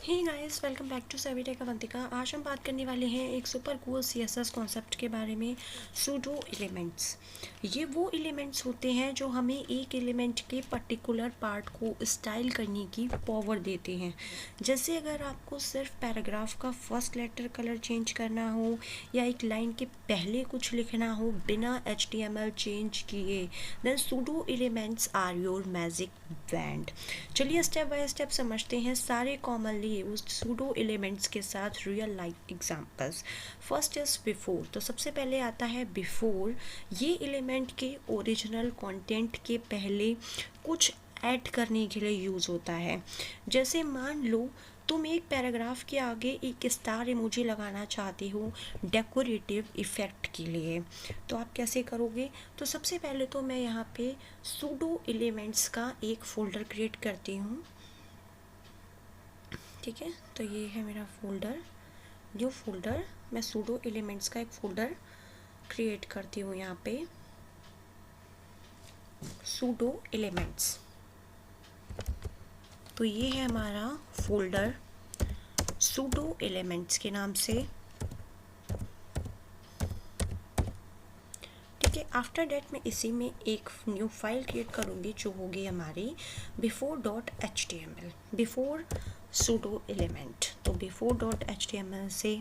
Hey guys, welcome back to सभी tech Avantika. आज हम बात करने वाले हैं एक सुपर कूल सीएसएस कॉन्सेप्ट के बारे में, सूडो एलिमेंट्स। ये वो एलिमेंट्स होते हैं जो हमें एक एलिमेंट के पर्टिकुलर पार्ट को स्टाइल करने की पावर देते हैं। जैसे अगर आपको सिर्फ पैराग्राफ का फर्स्ट लेटर कलर चेंज करना हो या एक लाइन के पहले कुछ लिखना हो बिना HTML चेंज किए, then pseudo elements are your magic band. चलिए स्टेप बाय स्टेप समझते हैं सारे कॉमनली उस सूडो एलिमेंट्स के साथ real life examples. First is before. तो सबसे पहले आता है बिफोर। ये एलिमेंट के ओरिजिनल कंटेंट के पहले कुछ ऐड करने के लिए यूज़ होता है। जैसे मान लो तुम एक पैराग्राफ के आगे एक स्टार इमोजी लगाना चाहते हो डेकोरेटिव इफ़ेक्ट के लिए, तो आप कैसे करोगे? तो सबसे पहले तो मैं यहाँ पे सूडो एलिमेंट्स का एक फ़ोल्डर क्रिएट करती हूँ। ठीक है, तो ये है मेरा फ़ोल्डर। न्यू फोल्डर, मैं सूडो एलिमेंट्स का एक फ़ोल्डर क्रिएट करती हूँ यहाँ पे, सूडो एलिमेंट्स। तो ये है हमारा फ़ोल्डर सूडो एलिमेंट्स के नाम से। ठीक है, आफ्टर डेट मैं इसी में एक न्यू फाइल क्रिएट करूँगी जो होगी हमारी before.html, बिफोर सूडो एलिमेंट। तो before.html से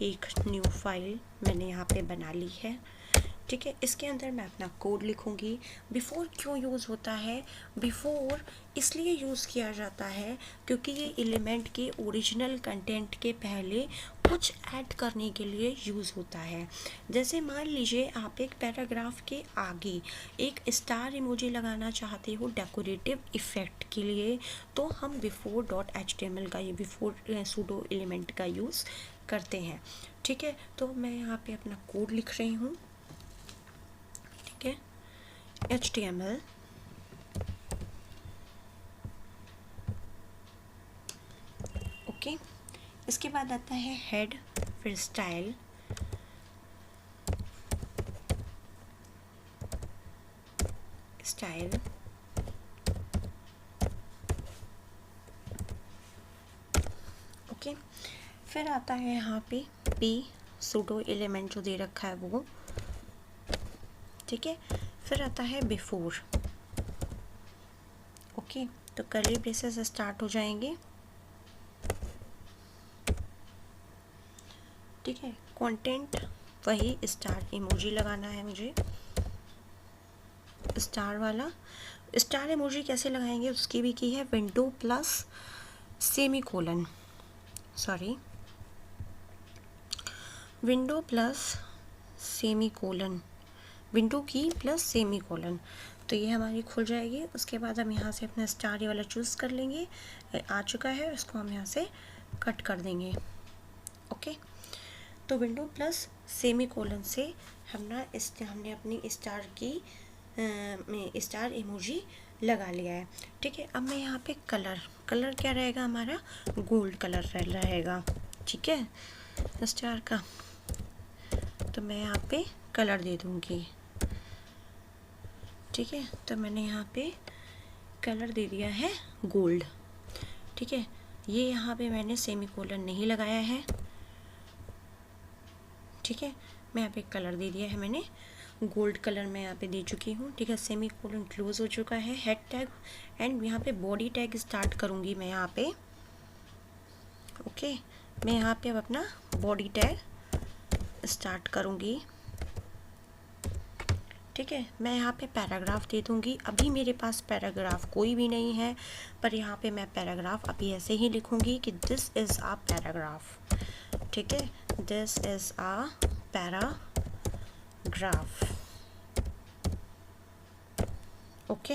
एक न्यू फाइल मैंने यहाँ पे बना ली है। ठीक है, इसके अंदर मैं अपना कोड लिखूँगी। बिफोर क्यों यूज़ होता है? बिफोर इसलिए यूज़ किया जाता है क्योंकि ये एलिमेंट के ओरिजिनल कंटेंट के पहले कुछ ऐड करने के लिए यूज़ होता है। जैसे मान लीजिए आप एक पैराग्राफ के आगे एक स्टार इमोजी लगाना चाहते हो डेकोरेटिव इफ़ेक्ट के लिए, तो हम before.html का ये बिफोर सूडो एलिमेंट का यूज़ करते हैं। ठीक है, तो मैं यहाँ पे अपना कोड लिख रही हूँ। ठीक है, HTML ओके। इसके बाद आता है हेड, फिर स्टाइल, स्टाइल ओके। फिर आता है यहाँ पे पी, सूडो एलिमेंट जो दे रखा है वो। ठीक है, फिर आता है बिफोर। ओके, तो कर्ली ब्रेसेस स्टार्ट हो जाएंगे। ठीक है, कंटेंट वही स्टार इमोजी लगाना है मुझे, स्टार वाला। स्टार इमोजी कैसे लगाएंगे उसकी भी की है, window plus semi colon, sorry window plus semi colon, window की प्लस सेमी कोलन। तो ये हमारी खुल जाएगी। उसके बाद हम यहाँ से अपना स्टार ये वाला चूज़ कर लेंगे। आ चुका है, इसको हम यहाँ से कट कर देंगे। ओके, तो विंडो प्लस सेमी कोलन से हमने अपनी स्टार की स्टार इमोजी लगा लिया है। ठीक है, अब मैं यहाँ पे कलर क्या रहेगा हमारा, गोल्ड कलर रहेगा। ठीक है, स्टार का, तो मैं यहाँ पे कलर दे दूँगी। ठीक है, तो मैंने यहाँ पे कलर दे दिया है गोल्ड। ठीक है, ये यहाँ पे मैंने सेमी कोलन नहीं लगाया है। ठीक है, मैं यहाँ पे कलर दे दिया है मैंने, गोल्ड कलर मैं यहाँ पे दे चुकी हूँ। ठीक है, सेमी कोलन क्लोज हो चुका है। हेड टैग एंड यहाँ पे बॉडी टैग स्टार्ट करूँगी मैं यहाँ पे। ओके, मैं यहाँ पे अब अपना बॉडी टैग स्टार्ट करूँगी। ठीक है, मैं यहाँ पे पैराग्राफ दे दूँगी। अभी मेरे पास पैराग्राफ कोई भी नहीं है, पर यहाँ पे मैं पैराग्राफ अभी ऐसे ही लिखूँगी कि दिस इज़ आ पैराग्राफ। ठीक है, this is a paragraph. Okay,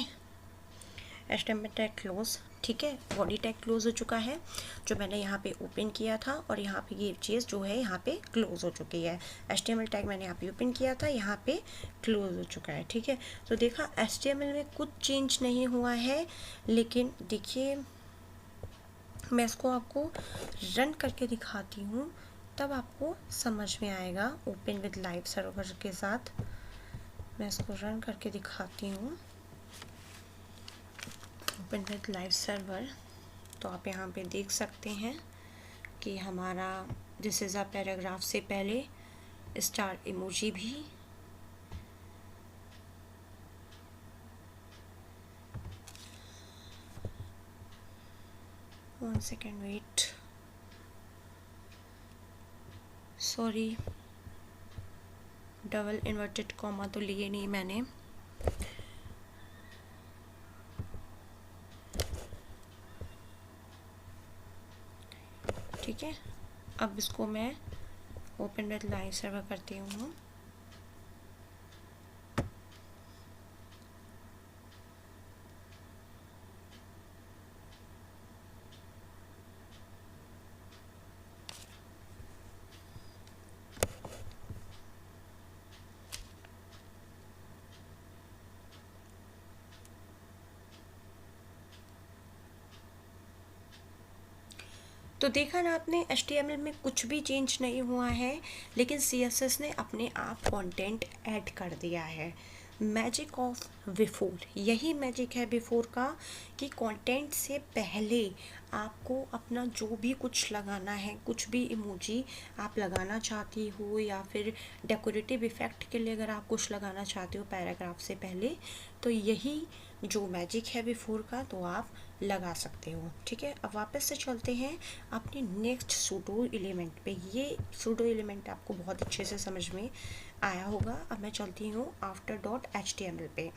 HTML tag close. ठीक है, बॉडी टैग क्लोज हो चुका है जो मैंने यहाँ पे ओपन किया था, और यहाँ पे ये चीज़ जो है यहाँ पे क्लोज हो चुकी है। HTML टैग मैंने यहाँ पे ओपन किया था, यहाँ पे क्लोज हो चुका है। ठीक है, तो देखा HTML में कुछ चेंज नहीं हुआ है, लेकिन देखिए मैं इसको आपको रन करके दिखाती हूँ, तब आपको समझ में आएगा। ओपन विद लाइव सर्वर के साथ मैं इसको रन करके दिखाती हूँ। Open with live server. तो आप यहाँ पे देख सकते हैं कि हमारा दिस इज़ अ पैराग्राफ से पहले स्टार इमोजी भी one second wait, sorry double inverted comma तो लिए नहीं मैंने। ठीक है, अब इसको मैं ओपन विद लाइव सर्वर करती हूँ। तो देखा ना आपने, HTML में कुछ भी चेंज नहीं हुआ है, लेकिन CSS ने अपने आप कंटेंट ऐड कर दिया है। मैजिक ऑफ बिफोर, यही मैजिक है बिफोर का कि कंटेंट से पहले आपको अपना जो भी कुछ लगाना है, कुछ भी इमोजी आप लगाना चाहती हो या फिर डेकोरेटिव इफ़ेक्ट के लिए अगर आप कुछ लगाना चाहते हो पैराग्राफ से पहले, तो यही जो मैजिक है बिफोर का, तो आप लगा सकते हो। ठीक है, अब वापस से चलते हैं अपने नेक्स्ट सूडो एलिमेंट पे। ये सूडो एलिमेंट आपको बहुत अच्छे से समझ में आया होगा। अब मैं चलती हूँ आफ्टर डॉट HTML पे।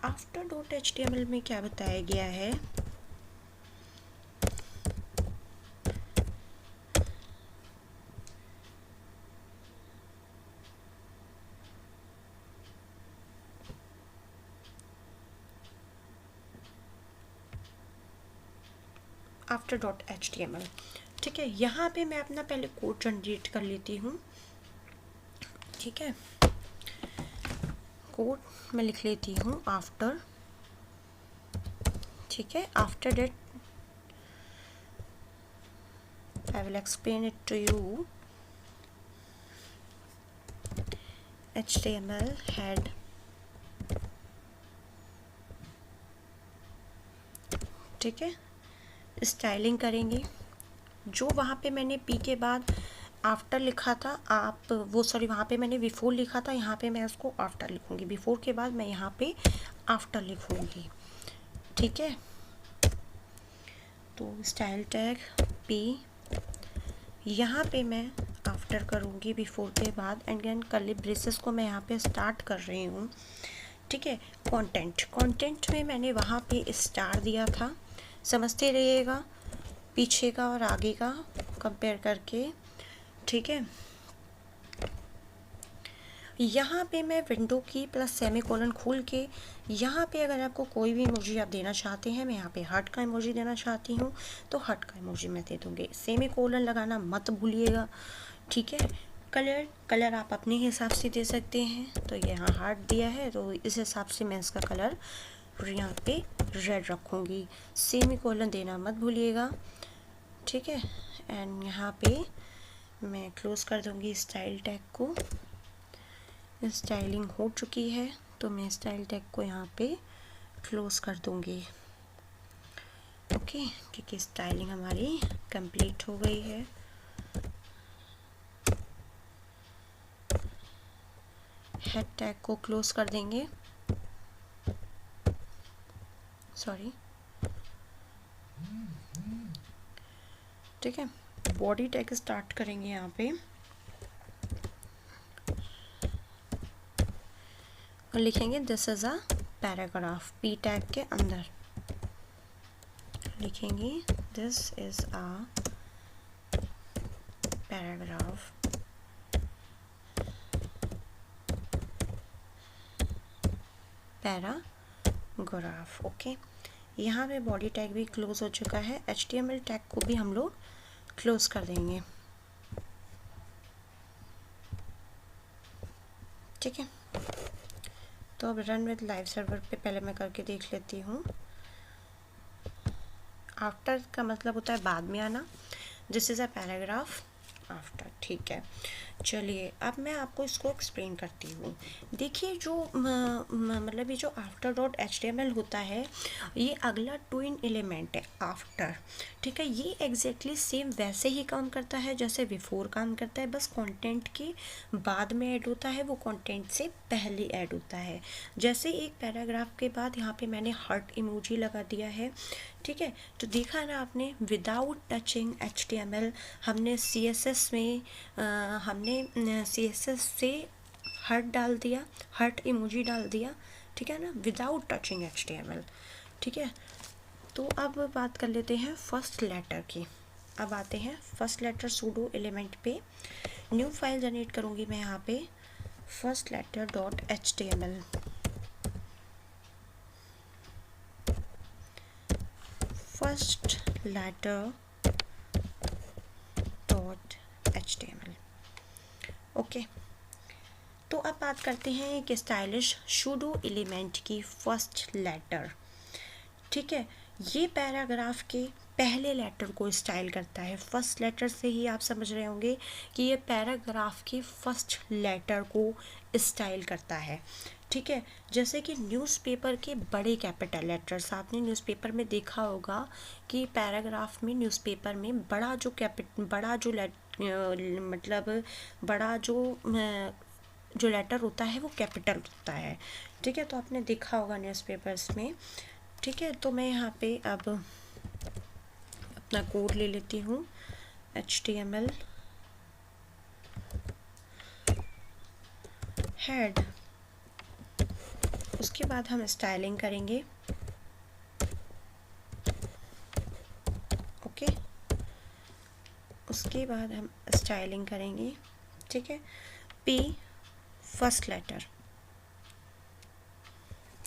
आफ्टर डॉट HTML में क्या बताया गया है, आफ्टर डॉट HTML। ठीक है, यहाँ पे मैं अपना पहले कोड जनरेट कर लेती हूँ। ठीक है, कोड मैं लिख लेती हूँ आफ्टर। ठीक है, after that I will explain it to you. HTML head, ठीक है, स्टाइलिंग करेंगे। जो वहाँ पे मैंने पी के बाद आफ्टर लिखा था, आप वो सॉरी वहाँ पे मैंने बिफोर लिखा था, यहाँ पे मैं उसको आफ्टर लिखूँगी। बिफोर के बाद मैं यहाँ पे आफ्टर लिखूँगी। ठीक है, तो स्टाइल टैग पी, यहाँ पे मैं आफ्टर करूँगी बिफोर के बाद, एंड देन कर्ली ब्रेसेस को मैं यहाँ पे स्टार्ट कर रही हूँ। ठीक है, कंटेंट में मैंने वहाँ पे स्टार दिया था, समझते रहिएगा पीछे का और आगे का कंपेयर करके। ठीक है, यहाँ पे मैं विंडो की प्लस सेमीकोलन खोल के, यहाँ पे अगर आपको कोई भी इमोजी आप देना चाहते हैं, मैं यहाँ पे हार्ट का इमोजी देना चाहती हूँ तो हार्ट का इमोजी मैं दे दूँगी। सेमीकोलन लगाना मत भूलिएगा। ठीक है, कलर आप अपने हिसाब से दे सकते हैं। तो यहाँ हार्ट दिया है तो इस हिसाब से मैं इसका कलर यहाँ पे रेड रखूँगी। सेमीकोलन देना मत भूलिएगा। ठीक है, एंड यहाँ पे मैं क्लोज़ कर दूँगी स्टाइल टैग को। स्टाइलिंग हो चुकी है तो मैं स्टाइल टैग को यहाँ पे क्लोज़ कर दूँगी। ओके, क्योंकि स्टाइलिंग हमारी कंप्लीट हो गई है। हेड टैग को क्लोज़ कर देंगे, सॉरी। ठीक है, बॉडी टैग स्टार्ट करेंगे यहाँ पे और लिखेंगे this is a paragraph. P tag के अंदर लिखेंगे this is a paragraph. Paragraph, okay. यहाँ पे बॉडी टैग भी क्लोज हो चुका है। HTML टैग को भी हम लोग क्लोज कर देंगे। ठीक है, तो अब रन विद लाइव सर्वर पे पहले मैं करके देख लेती हूँ। आफ्टर का मतलब होता है बाद में आना। This is a paragraph after. ठीक है, चलिए अब मैं आपको इसको एक्सप्लेन करती हूँ। देखिए जो मतलब ये जो आफ्टर डॉट HTML होता है, ये अगला ट्विन एलिमेंट है आफ्टर, ठीक है। ये एग्जैक्टली सेम वैसे ही काम करता है जैसे बिफोर काम करता है, बस कंटेंट के बाद में ऐड होता है, वो कंटेंट से पहले ऐड होता है। जैसे एक पैराग्राफ के बाद यहाँ पे मैंने हार्ट इमोजी लगा दिया है, ठीक है। तो देखा ना आपने, विदाउट टचिंग HTML हमने CSS में हमने CSS से हार्ट डाल दिया, हार्ट इमोजी डाल दिया, ठीक है ना, विदाउट टचिंग HTML, ठीक है। तो अब बात कर लेते हैं फर्स्ट लेटर की। अब आते हैं फर्स्ट लेटर सूडो एलिमेंट पे। न्यू फाइल जनरेट करूँगी मैं यहाँ पे first letter dot HTML। First letter dot HTML, okay. तो अब बात करते हैं एक स्टाइलिश सूडो एलिमेंट की फर्स्ट लेटर, ठीक है। ये पैराग्राफ के पहले लेटर को स्टाइल करता है। फर्स्ट लेटर से ही आप समझ रहे होंगे कि ये पैराग्राफ के फर्स्ट लेटर को स्टाइल करता है, ठीक है। जैसे कि न्यूज़पेपर के बड़े कैपिटल लेटर्स, आपने न्यूज़पेपर में देखा होगा कि पैराग्राफ में न्यूज़पेपर में बड़ा जो मतलब बड़ा जो लेटर होता है वो कैपिटल होता है, ठीक है। तो आपने देखा होगा न्यूज़पेपर्स में, ठीक है। तो मैं यहाँ पे अब अपना कोड ले लेती हूँ HTML हेड, उसके बाद हम स्टाइलिंग करेंगे, ओके। उसके बाद हम स्टाइलिंग करेंगे, ठीक है। P फर्स्ट लेटर,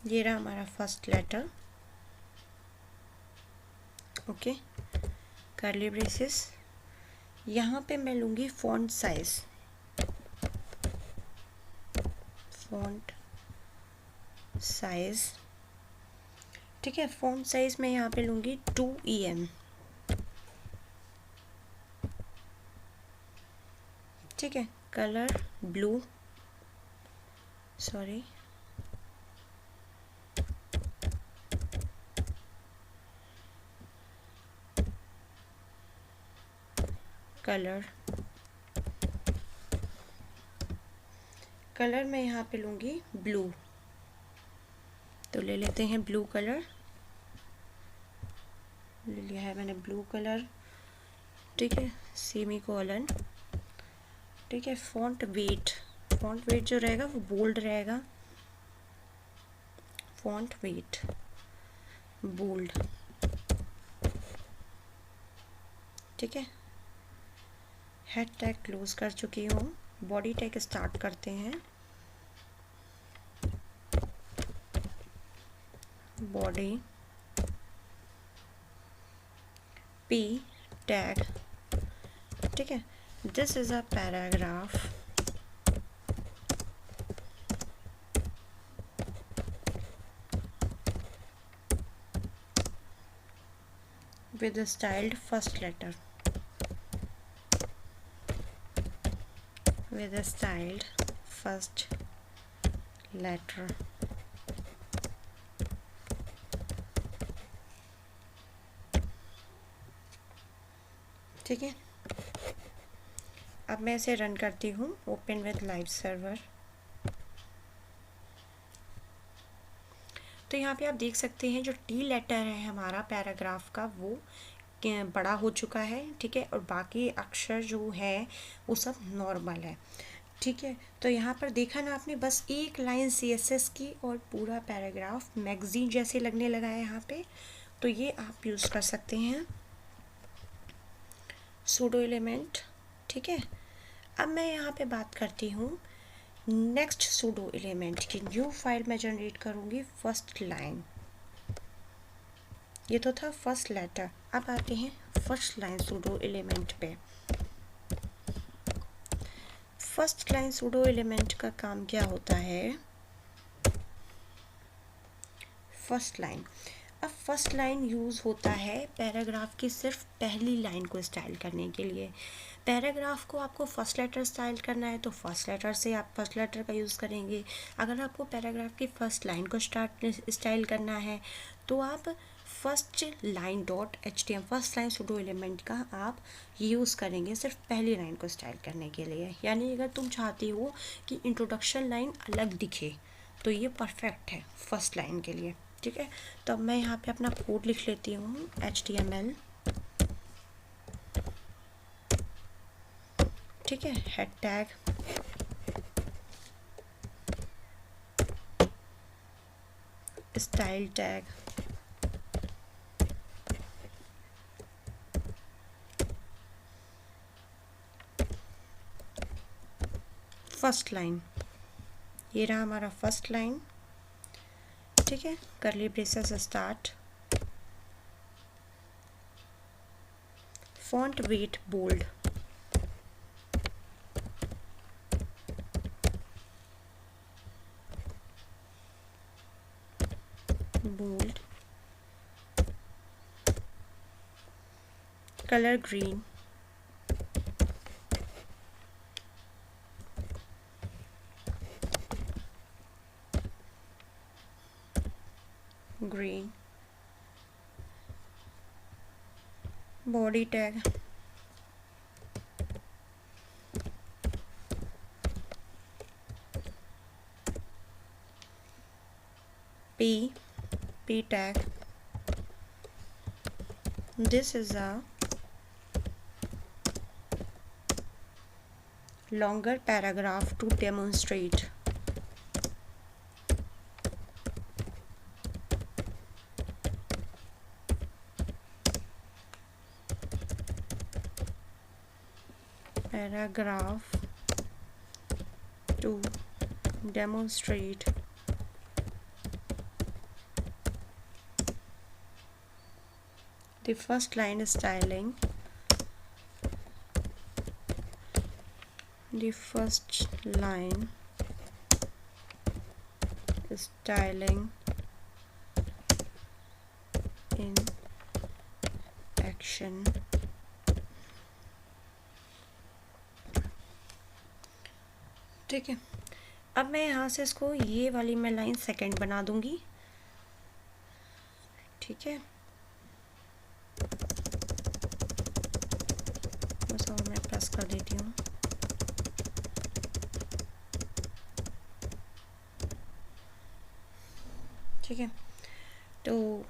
ये रहा हमारा first letter, okay. Curly braces, यहाँ पे मैं लूँगी फॉन्ट साइज, ठीक है। फॉन्ट साइज मैं यहाँ पे लूँगी 2em, ठीक है। कलर ब्लू, सॉरी कलर मैं यहाँ पे लूँगी ब्लू, तो ले लेते हैं ब्लू कलर, ले लिया है मैंने ब्लू कलर, ठीक है। सेमीकोलन, ठीक है। फॉन्ट वेट जो रहेगा वो बोल्ड रहेगा, फॉन्ट वेट बोल्ड, ठीक है। हेड टैग क्लोज कर चुकी हूँ, बॉडी टैग स्टार्ट करते हैं। बॉडी P टैग, ठीक है। This is a paragraph with a styled first letter, ठीक है। अब मैं इसे रन करती हूँ, ओपन विद लाइव सर्वर। तो यहाँ पे आप देख सकते हैं जो T लेटर है हमारा पैराग्राफ का वो बड़ा हो चुका है, ठीक है। और बाकी अक्षर जो है वो सब नॉर्मल है, ठीक है। तो यहाँ पर देखा ना आपने, बस एक लाइन CSS की और पूरा पैराग्राफ मैगजीन जैसे लगने लगा है यहाँ पे। तो ये आप यूज़ कर सकते हैं सूडो एलिमेंट, ठीक है। अब मैं यहाँ पे बात करती हूँ नेक्स्ट सूडो एलिमेंट की। न्यू फाइल मैं जनरेट करूँगी फर्स्ट लाइन, ये तो था फर्स्ट लेटर। अब आते हैं फर्स्ट लाइन सूडो एलिमेंट पे। फर्स्ट लाइन सूडो एलिमेंट का काम क्या होता है? फर्स्ट लाइन, अब फर्स्ट लाइन यूज़ होता है पैराग्राफ की सिर्फ पहली लाइन को स्टाइल करने के लिए। पैराग्राफ को आपको फर्स्ट लेटर स्टाइल करना है तो फर्स्ट लेटर से आप फर्स्ट लेटर का यूज़ करेंगे। अगर आपको पैराग्राफ की फर्स्ट लाइन को स्टाइल करना है तो आप first line dot HTML first line pseudo element का आप यूज़ करेंगे सिर्फ पहली लाइन को स्टाइल करने के लिए। यानी अगर तुम चाहती हो कि इंट्रोडक्शन लाइन अलग दिखे तो ये परफेक्ट है फर्स्ट लाइन के लिए। ठीक है, तो अब मैं यहाँ पे अपना कोड लिख लेती हूँ HTML। ठीक है, head tag, style tag, first line, ये रहा हमारा फर्स्ट लाइन। ठीक है, curly braces start, font weight bold, bold, colour green, green, body tag, P tag. This is a longer paragraph to demonstrate the first line styling, the first line styling in action. ठीक है, अब मैं यहाँ से इसको ये वाली मैं लाइन सेकंड बना दूंगी। ठीक है, बस और मैं प्रेस कर देती हूँ। ठीक है, तो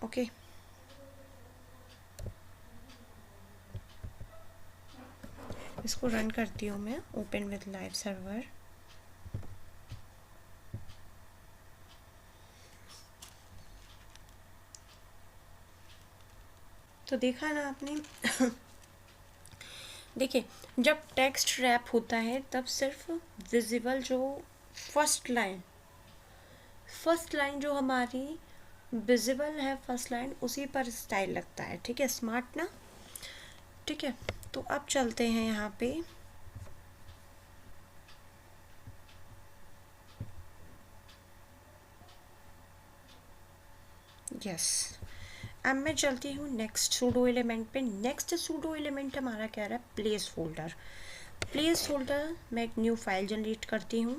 ओके, इसको रन करती हूँ मैं, ओपन विद लाइव सर्वर। तो देखा ना आपने देखिए, जब टेक्स्ट रैप होता है तब सिर्फ विजिबल जो फर्स्ट लाइन जो हमारी विजिबल है फर्स्ट लाइन उसी पर स्टाइल लगता है। ठीक है, स्मार्ट ना। ठीक है, तो अब चलते हैं यहाँ पे यस अब मैं चलती हूँ नेक्स्ट सूडो एलिमेंट पे। नेक्स्ट सूडो एलिमेंट हमारा क्या रहा है, प्लेस होल्डर। प्लेस होल्डर मैं एक न्यू फाइल जनरेट करती हूँ,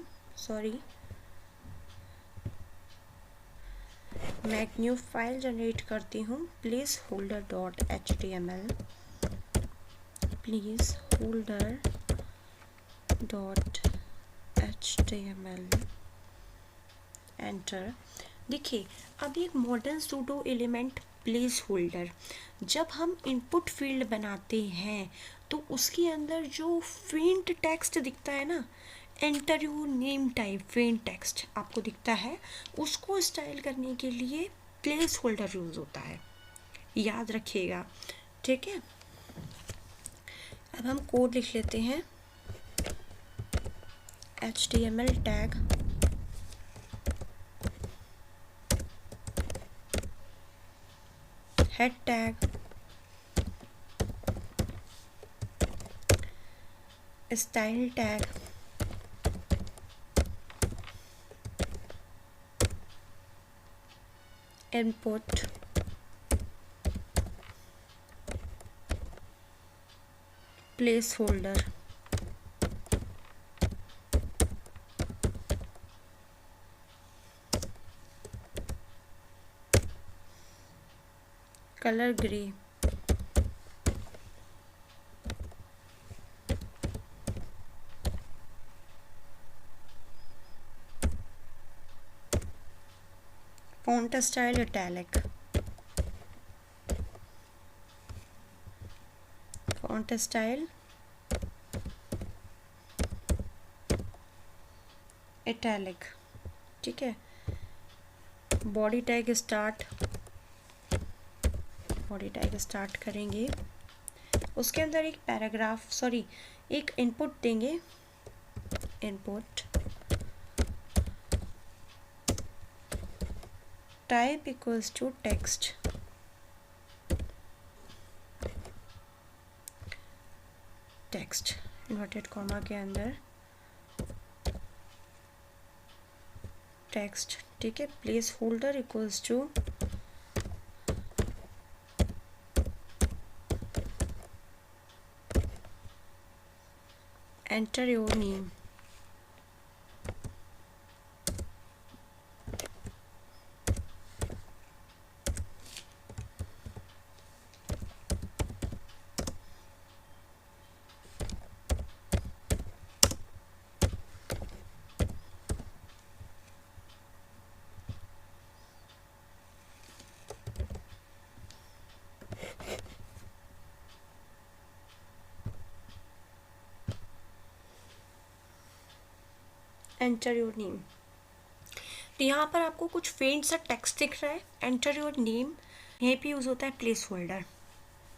मैं एक न्यू फाइल जनरेट करती हूँ, place holder dot HTML, place holder dot HTML, enter. देखिए, अब एक modern pseudo element place holder, जब हम इनपुट फील्ड बनाते हैं तो उसके अंदर जो फेंट टेक्स्ट दिखता है ना, एंटर योर नेम टाइप फेंट टेक्स्ट आपको दिखता है, उसको स्टाइल करने के लिए प्लेस होल्डर यूज़ होता है, याद रखिएगा। ठीक है, अब हम कोड लिख लेते हैं, HTML tag head tag style tag input, placeholder, color gray, font style italic, font style italic, ठीक है। Body tag start, body tag start करेंगे, उसके अंदर एक पैराग्राफ एक इनपुट देंगे, input type equals to text, text inverted comma के अंदर टेक्स्ट, ठीक है। Placeholder equals to enter your name, enter your name. तो यहाँ पर आपको कुछ फेंट सा टेक्स्ट दिख रहा है, एंटर योर नेम, यहीं पे यूज़ होता है प्लेस होल्डर,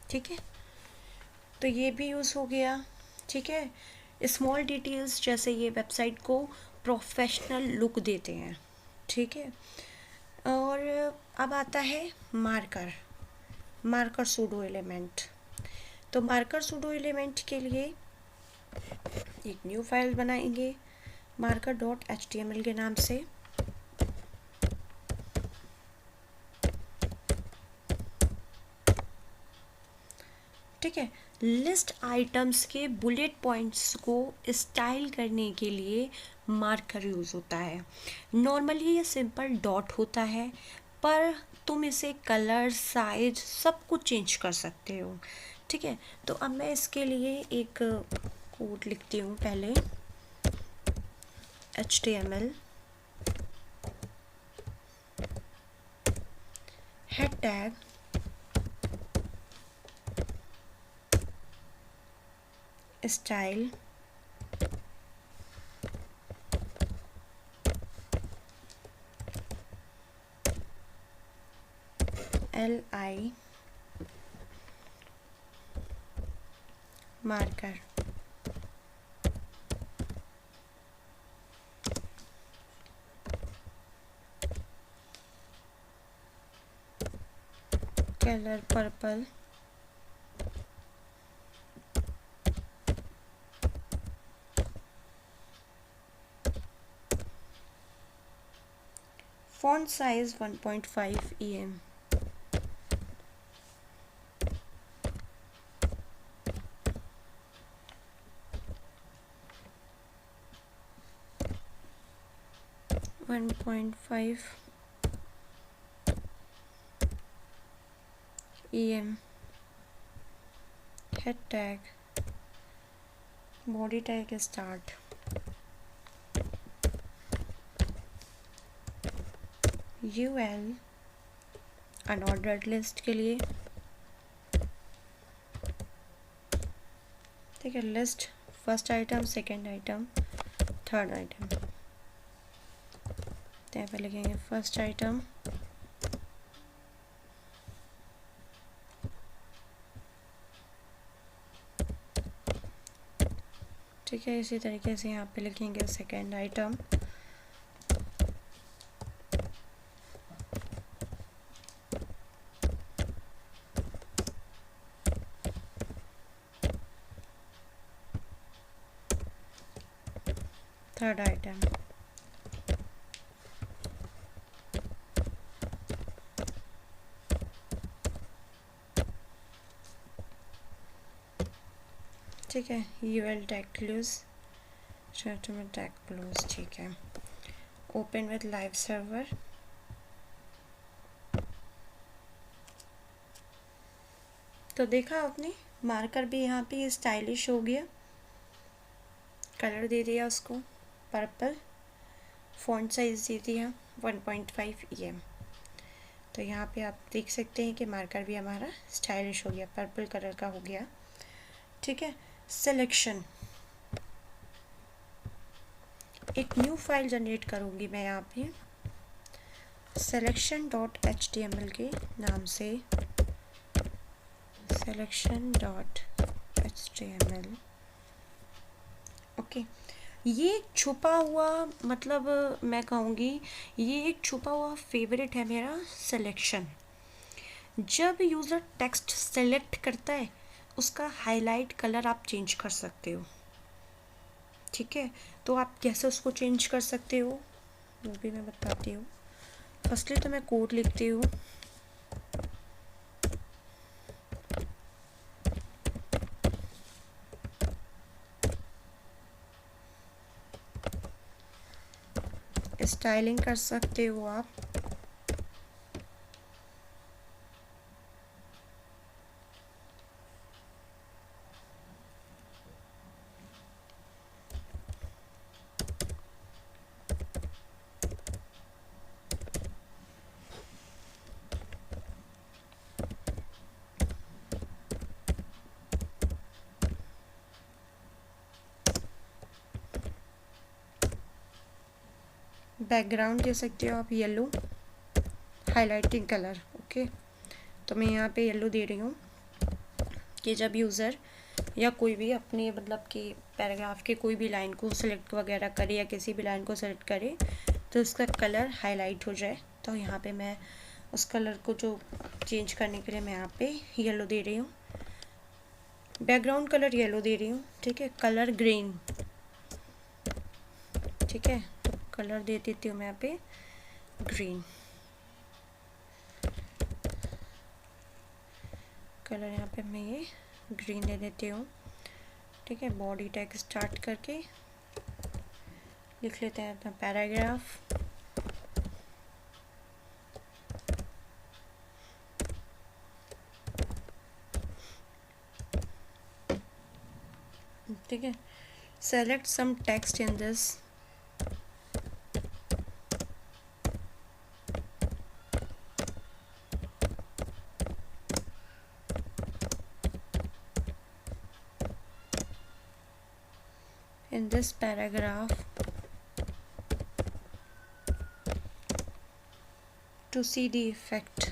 ठीक है। तो ये भी यूज़ हो गया, ठीक है। स्मॉल डिटेल्स जैसे ये वेबसाइट को प्रोफेशनल लुक देते हैं, ठीक है। और अब आता है मार्कर, मार्कर सूडो एलिमेंट। तो मार्कर सूडो एलिमेंट के लिए एक न्यू फाइल बनाएंगे marker.html के नाम से, ठीक है। लिस्ट आइटम्स के बुलेट पॉइंट्स को स्टाइल करने के लिए मार्कर यूज़ होता है। नॉर्मली ये सिंपल डॉट होता है, पर तुम इसे कलर, साइज सब कुछ चेंज कर सकते हो, ठीक है। तो अब मैं इसके लिए एक कोड लिखती हूँ पहले, HTML head tag style LI marker, colour purple, font size 1.5 EM, EM, head tag, body tag start, UL unordered list के लिए, ठीक है। List first item, second item, third item, तो यहाँ पे लिखेंगे फर्स्ट आइटम, ठीक है। इसी तरीके से यहाँ पे लिखेंगे सेकेंड आइटम, थर्ड आइटम, ठीक है, यू विल टैग क्लोज, में टैग क्लोज, ठीक है। ओपन विद लाइव सर्वर, तो देखा आपने मार्कर भी यहाँ पे स्टाइलिश हो गया, कलर दे दिया उसको पर्पल, फॉन्ट साइज दे दिया 1.5 EM। तो यहाँ पे आप देख सकते हैं कि मार्कर भी हमारा स्टाइलिश हो गया, पर्पल कलर का हो गया, ठीक है। सिलेक्शन, एक न्यू फाइल जनरेट करूँगी मैं यहाँ पे selection.html के नाम से, selection.html, ओके। ये एक छुपा हुआ, मतलब मैं कहूँगी ये एक छुपा हुआ फेवरेट है मेरा सिलेक्शन। जब यूज़र टेक्स्ट सेलेक्ट करता है उसका हाईलाइट कलर आप चेंज कर सकते हो, ठीक है। तो आप कैसे उसको चेंज कर सकते हो वो भी मैं बताती हूँ। फर्स्टली तो मैं कोड लिखती हूँ, स्टाइलिंग कर सकते हो आप, बैकग्राउंड दे सकते हो आप येलो, हाइलाइटिंग कलर, ओके। तो मैं यहाँ पे येलो दे रही हूँ कि जब यूज़र या कोई भी अपने मतलब कि पैराग्राफ के कोई भी लाइन को सिलेक्ट वगैरह करे या किसी भी लाइन को सिलेक्ट करे तो उसका कलर हाईलाइट हो जाए। तो यहाँ पे मैं उस कलर को जो चेंज करने के लिए मैं यहाँ पे येलो दे रही हूँ, बैकग्राउंड कलर येलो दे रही हूँ, ठीक है। कलर ग्रीन, ठीक है, तो कलर दे देती हूँ मैं यहाँ पे ग्रीन, कलर यहाँ पे मैं ये ग्रीन दे देती हूँ, ठीक है। बॉडी टैग स्टार्ट करके लिख लेते हैं अपना पैराग्राफ, ठीक है। Select some text in this, in this paragraph to see the effect,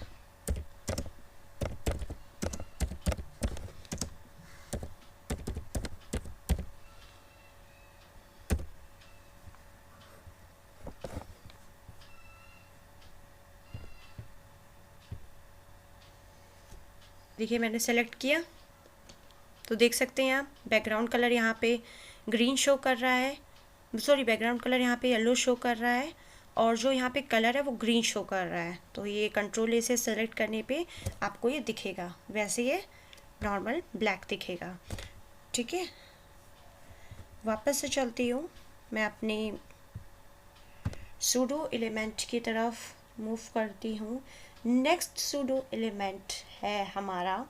देखिए मैंने सेलेक्ट किया तो देख सकते हैं आप बैकग्राउंड कलर यहाँ पे ग्रीन शो कर रहा है, सॉरी बैकग्राउंड कलर यहाँ पे येलो शो कर रहा है और जो यहाँ पे कलर है वो ग्रीन शो कर रहा है। तो ये कंट्रोल ए से सेलेक्ट करने पे आपको ये दिखेगा, वैसे ये नॉर्मल ब्लैक दिखेगा, ठीक है। वापस से चलती हूँ मैं अपनी सूडो एलिमेंट की तरफ मूव करती हूँ। नेक्स्ट सूडो एलिमेंट है हमारा,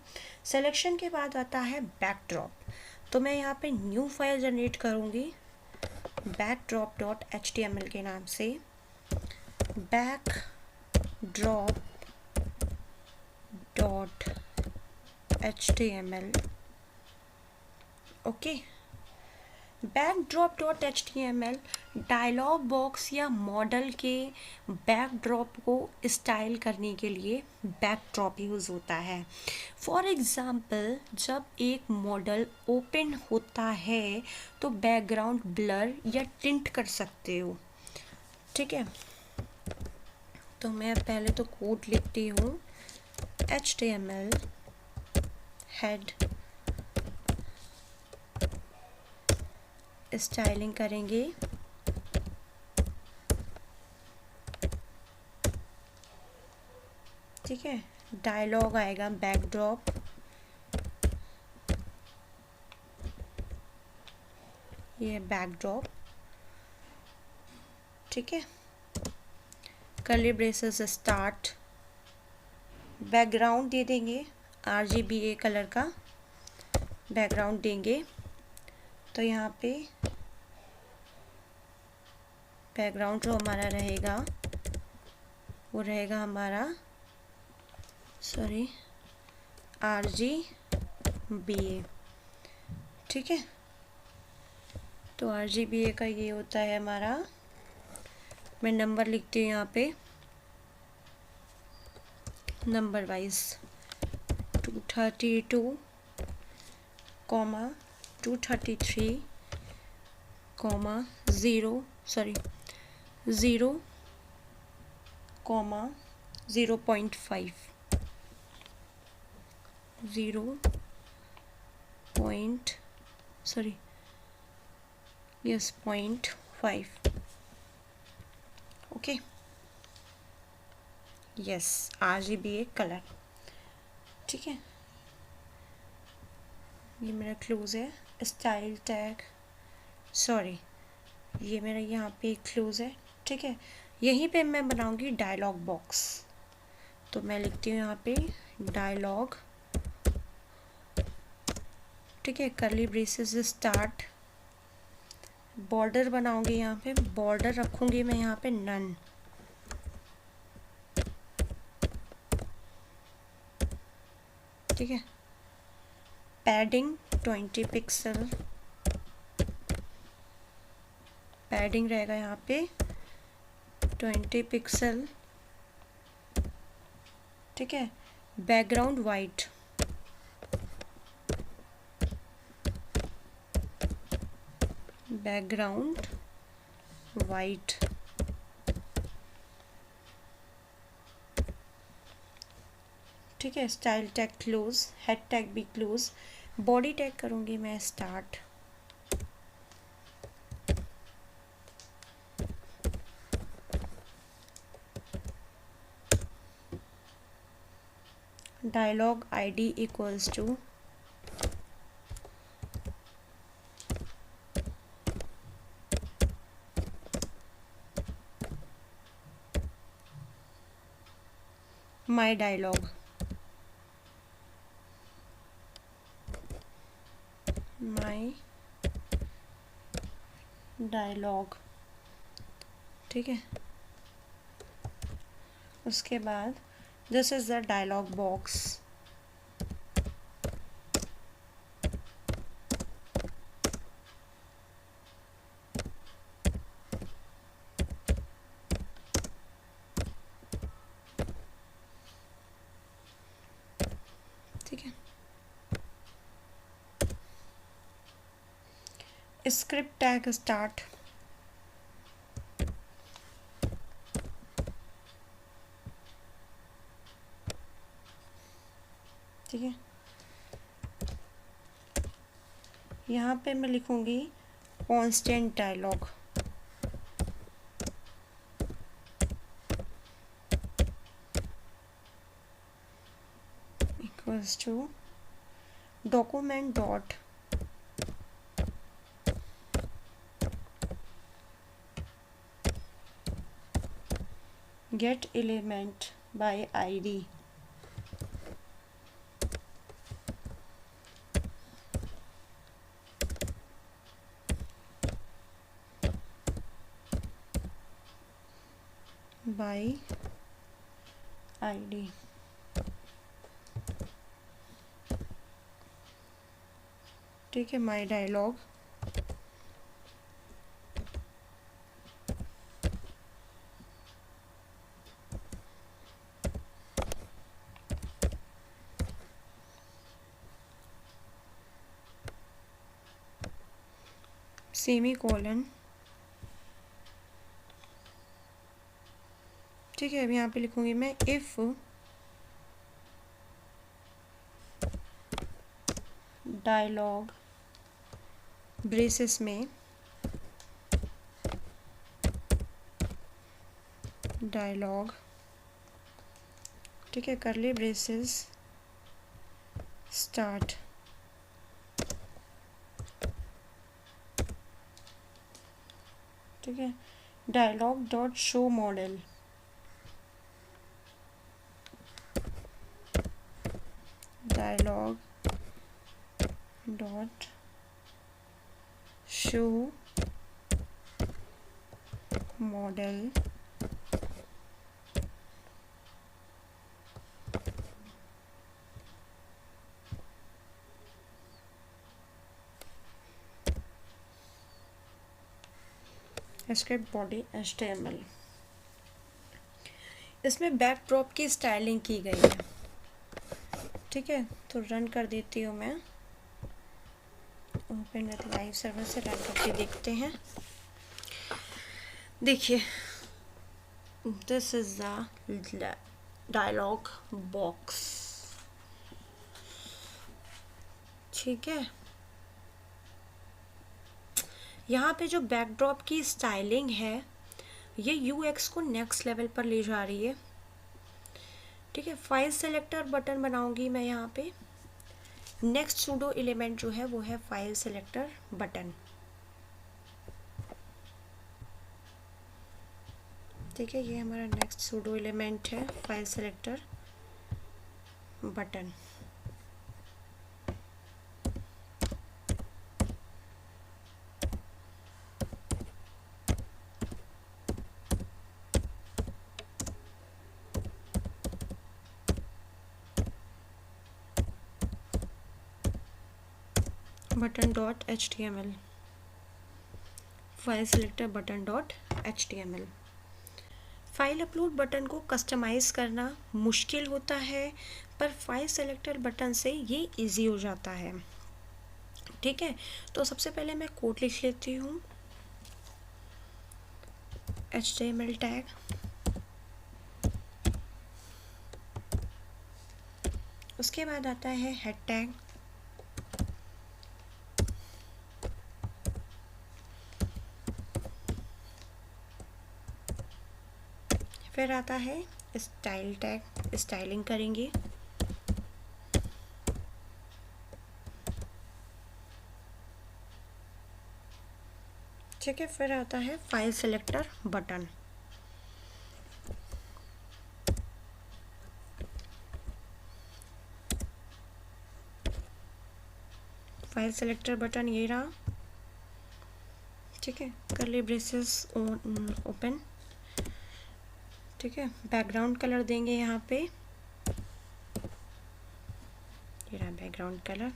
सिलेक्शन के बाद आता है बैकड्रॉप। तो मैं यहाँ पे न्यू फाइल जनरेट करूँगी backdrop.html के नाम से, backdrop.html, ओके। backdrop.html डायलॉग बॉक्स या मॉडल के बैकड्रॉप को स्टाइल करने के लिए बैकड्रॉप यूज़ होता है। फॉर एग्ज़ाम्पल जब एक मॉडल ओपन होता है तो बैकग्राउंड ब्लर या टिंट कर सकते हो, ठीक है। तो मैं पहले तो कोड लिखती हूँ HTML हेड, स्टाइलिंग करेंगे, ठीक है। डायलॉग आएगा बैकड्रॉप, ये बैकड्रॉप, ठीक है। कर्ली ब्रेसेस स्टार्ट, बैकग्राउंड दे देंगे RGBA कलर का बैकग्राउंड देंगे। तो यहाँ पे बैकग्राउंड जो हमारा रहेगा वो रहेगा हमारा RGBA, ठीक है। तो RGBA का ये होता है हमारा, मैं नंबर लिखती हूँ यहाँ पे number wise 232, 233, 0, 0.5, 0.5, okay. Yes, RGBA colour, ठीक है। ये मेरा क्लोज है, स्टाइल टैग, ये मेरा यहाँ पे क्लोज है, ठीक है। यहीं पे मैं बनाऊंगी डायलॉग बॉक्स, तो मैं लिखती हूँ यहाँ पे डायलॉग, ठीक है। कर्ली ब्रेसेस स्टार्ट, बॉर्डर बनाऊंगी, यहाँ पे बॉर्डर रखूंगी मैं यहाँ पे नन, ठीक है। पैडिंग 20 पिक्सल, पैडिंग रहेगा यहाँ पे 20 पिक्सल, ठीक है। बैकग्राउंड वाइट, बैकग्राउंड वाइट, ठीक है। Style tag close, head tag भी क्लोज, बॉडी टैग करूँगी मैं start, dialog ID equals to my dialog, my dialog, ठीक है। उसके बाद this is the dialog box, ठीक है। स्क्रिप्ट टैग स्टार्ट, ठीक है। यहाँ पे मैं लिखूंगी constant dialog, equals to document dot get element by ID, by ID, ठीक है। माई डायलॉग, सेमीकोलन, ठीक है। अब यहाँ पे लिखूंगी मैं इफ डायलॉग ब्रेसेस में डायलॉग, ठीक है। कर्ली ब्रेसेस स्टार्ट, ठीक है, dialog dot show modal, dialog dot show modal script body HTML। इसमें बैकड्रॉप की स्टाइलिंग की गई है, ठीक है। तो रन कर देती हूँ मैं, ओपन विद लाइव सर्वर से रन करके देखते हैं। देखिए, this is the dialog box, ठीक है। यहाँ पे जो बैकड्रॉप की स्टाइलिंग है ये UX को नेक्स्ट लेवल पर ले जा रही है, ठीक है। फाइल सेलेक्टर बटन बनाऊंगी मैं यहाँ पे। नेक्स्ट सूडो एलिमेंट जो है वो है फाइल सेलेक्टर बटन, ठीक है। ये हमारा नेक्स्ट सूडो एलिमेंट है, file selector button. Button dot HTML, file selector button dot HTML। File upload button को कस्टमाइज़ करना मुश्किल होता है, पर फाइल सेलेक्टर बटन से ये इजी हो जाता है, ठीक है। तो सबसे पहले मैं कोड लिख लेती हूँ, HTML टैग, उसके बाद आता है हेड टैग, फिर आता है स्टाइल टैग, स्टाइलिंग करेंगे, ठीक है। फिर आता है file selector button, file selector button ये रहा, ठीक है। कर्ली ब्रेसेस ओपन, ठीक है। बैकग्राउंड कलर देंगे यहाँ पे, ये रहा बैकग्राउंड कलर,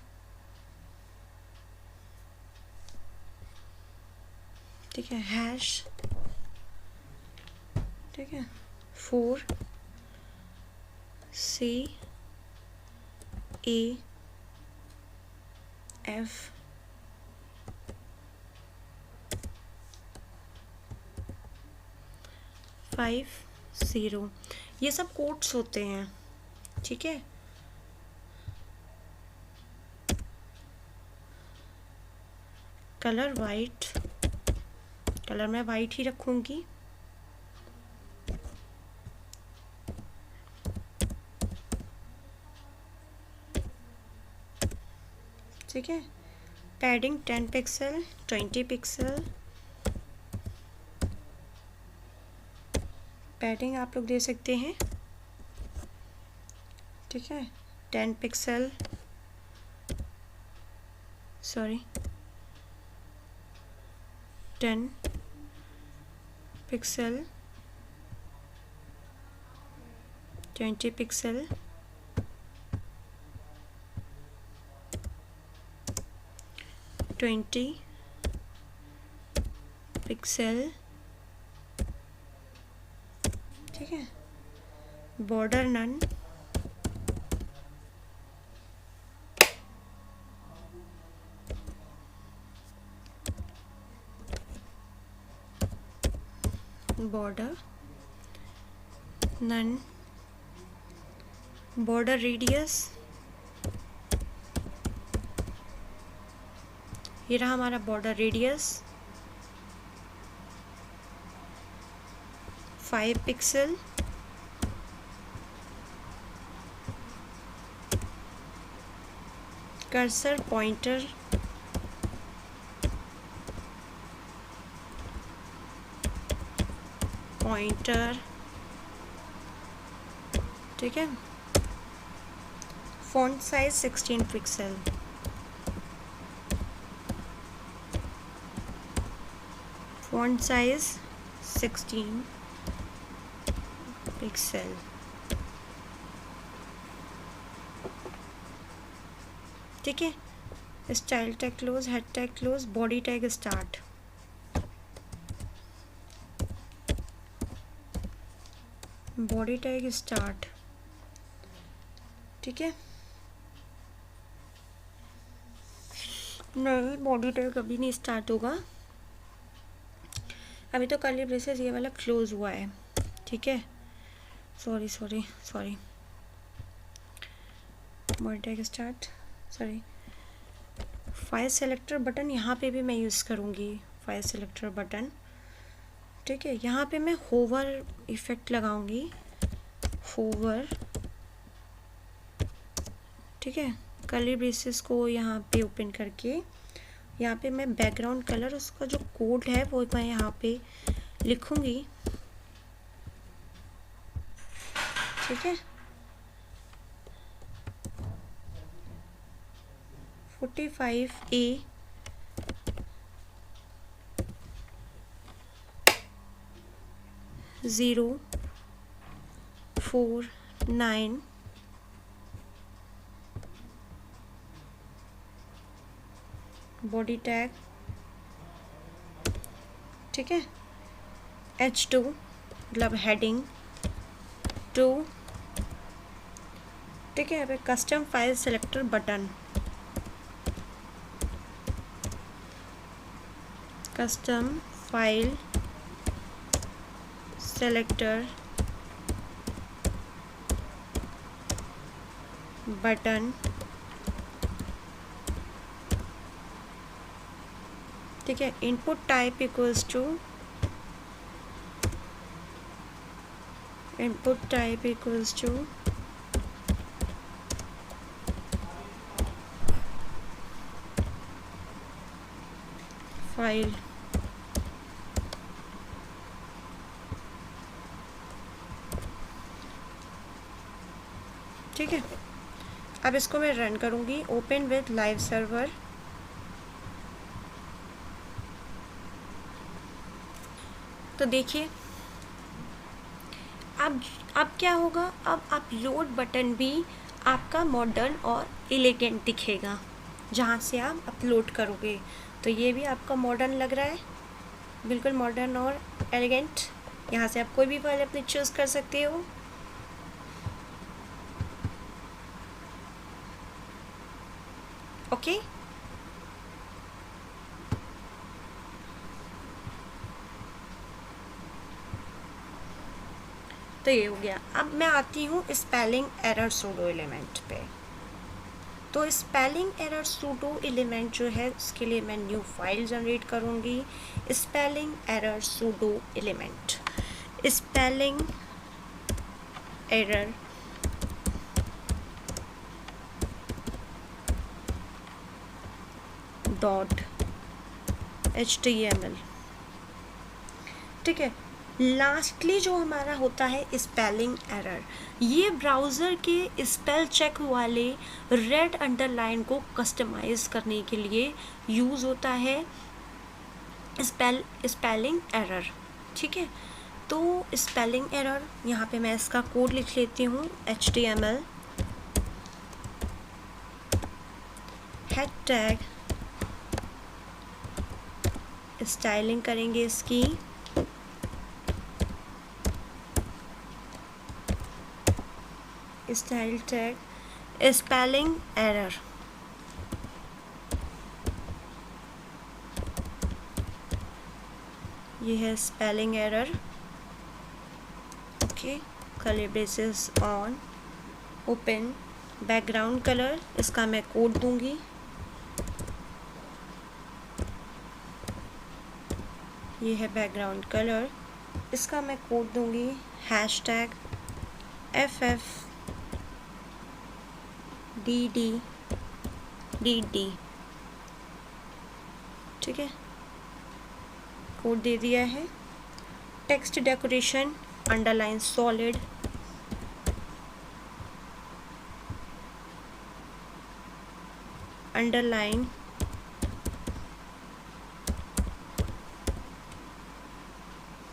ठीक है। हैश, ठीक है, 4CAF 50, ये सब कोड्स होते हैं, ठीक है। कलर वाइट, कलर मैं वाइट ही रखूँगी, ठीक है। पैडिंग 10 पिक्सल, 20 पिक्सल, पैडिंग आप लोग दे सकते हैं, ठीक है। 10 pixel, sorry 10 pixel, 20 pixel, 20 pixel, ठीक है। Border none, border none, border radius, ये रहा हमारा border radius 5 pixel, cursor pointer pointer, ठीक है। Font size 16 pixel, font size 16 pixel, ठीक है। Style tag close, head tag close, body tag start, body tag start, ठीक है। नहीं, बॉडी टैग अभी नहीं स्टार्ट होगा, अभी तो कर्ली ब्रेसेस ये वाला क्लोज हुआ है, ठीक है। Sorry sorry sorry, body tag start, sorry. File selector button यहाँ पे भी मैं यूज़ करूँगी, फाइल सेलेक्टर बटन, ठीक है। यहाँ पे मैं होवर इफेक्ट लगाऊंगी, होवर, ठीक है। कर्ली ब्रेसेस को यहाँ पे ओपन करके यहाँ पे मैं बैकग्राउंड कलर, उसका जो कोड है वो मैं यहाँ पे लिखूंगी, ठीक है। 45A 049 बॉडी टैग, ठीक है। H2 मतलब हेडिंग 2, ठीक है। अब custom file selector button, custom file selector button, ठीक है। Input type equals to, input type equals to file, ठीक है। अब इसको मैं रन करूँगी, ओपन विद लाइव सर्वर, तो देखिए अब क्या होगा, अब अपलोड बटन भी आपका मॉडर्न और एलिगेंट दिखेगा जहाँ से आप अपलोड करोगे, तो ये भी आपका मॉडर्न लग रहा है, बिल्कुल मॉडर्न और एलिगेंट। यहाँ से आप कोई भी फाइल अपनी चूज़ कर सकते हो, ओके। तो ये हो गया। अब मैं आती हूँ स्पेलिंग एरर सूडो एलिमेंट पे। तो स्पेलिंग एरर सूडो एलिमेंट जो है उसके लिए मैं न्यू फाइल जनरेट करूँगी, spelling error pseudo element, spelling error .html, ठीक है। लास्टली जो हमारा होता है स्पेलिंग एरर, ये ब्राउज़र के स्पेल चेक वाले रेड अंडरलाइन को कस्टमाइज़ करने के लिए यूज़ होता है स्पेलिंग एरर, ठीक है। तो स्पेलिंग एरर यहाँ पे मैं इसका कोड लिख लेती हूँ, HTML हेड टैग, स्टाइलिंग करेंगे इसकी, स्टाइल टैग स्पेलिंग एरर, ये है spelling error, okay. Curly braces on, open background colour, इसका मैं कोड दूंगी, ये है बैकग्राउंड कलर, इसका मैं कोड दूंगी हैशटैग FFDDDD, ठीक है। कोड दे दिया है। Text decoration, underline solid, underline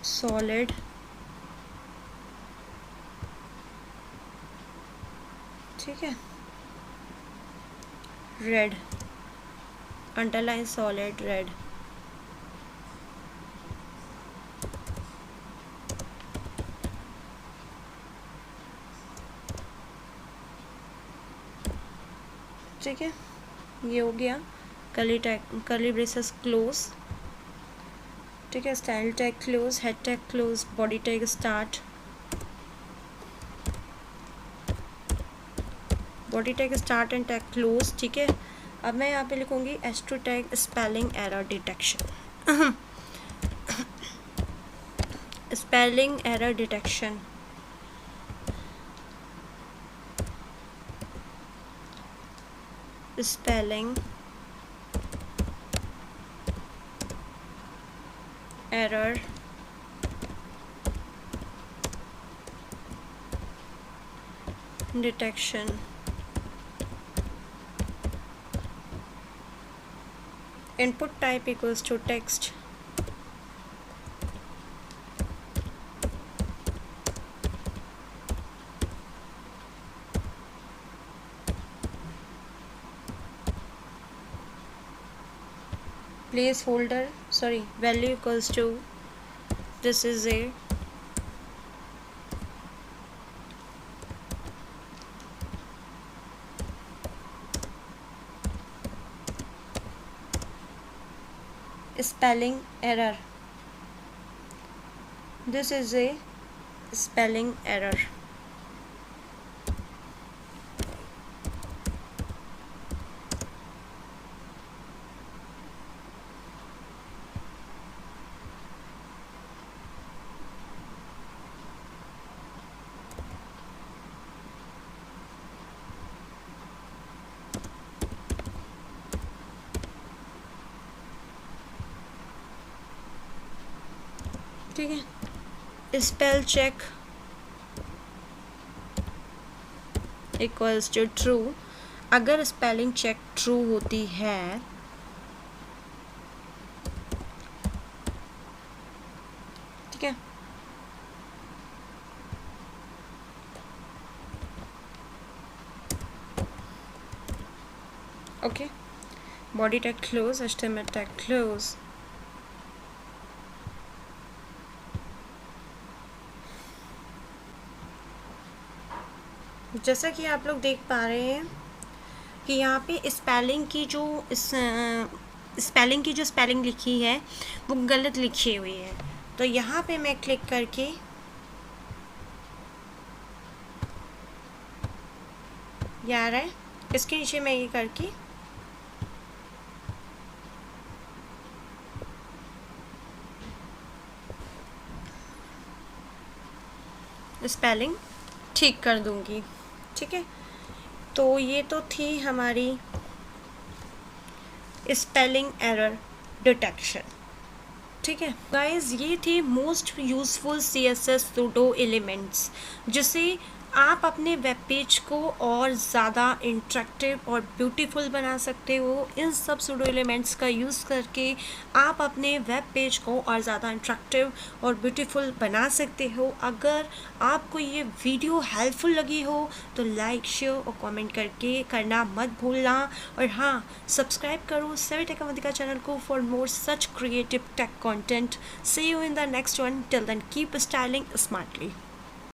solid, ठीक है, रेड, अंडरलाइन सॉलिड रेड, ठीक है, ये हो गया। कर्ली ब्रेसेस क्लोज, ठीक है, style tag close, head tag close, body tag start, body tag start and tag close, ठीक है। अब मैं यहाँ पे लिखूँगी astro tag spelling error detection, spelling error detection, spelling error detection, input type equals to text, placeholder, sorry, value equals to, this is a spelling error, this is a spelling error, ठीक है। Spell check equals to true, अगर spelling check true होती है ठीक है, okay, body tag close, HTML tag close, जैसा कि आप लोग देख पा रहे हैं कि यहाँ पे स्पेलिंग की जो स्पेलिंग लिखी है वो गलत लिखी हुई है। तो यहाँ पे मैं क्लिक करके ये आ रहा है, इसके नीचे मैं ये करके स्पेलिंग ठीक कर दूंगी, ठीक है। तो ये तो थी हमारी स्पेलिंग एरर डिटेक्शन, ठीक है गाइस। ये थी most useful CSS pseudo elements, जिसे आप अपने वेब पेज को और ज़्यादा इंटरेक्टिव और ब्यूटीफुल बना सकते हो। इन सब सूडो एलिमेंट्स का यूज़ करके आप अपने वेब पेज को और ज़्यादा इंटरेक्टिव और ब्यूटीफुल बना सकते हो। अगर आपको ये वीडियो हेल्पफुल लगी हो तो लाइक, शेयर और कमेंट करके करना मत भूलना। और हाँ, सब्सक्राइब करो सभी टेक अवंतिका चैनल को for more such creative tech content. See you in the next one, till then keep styling smartly.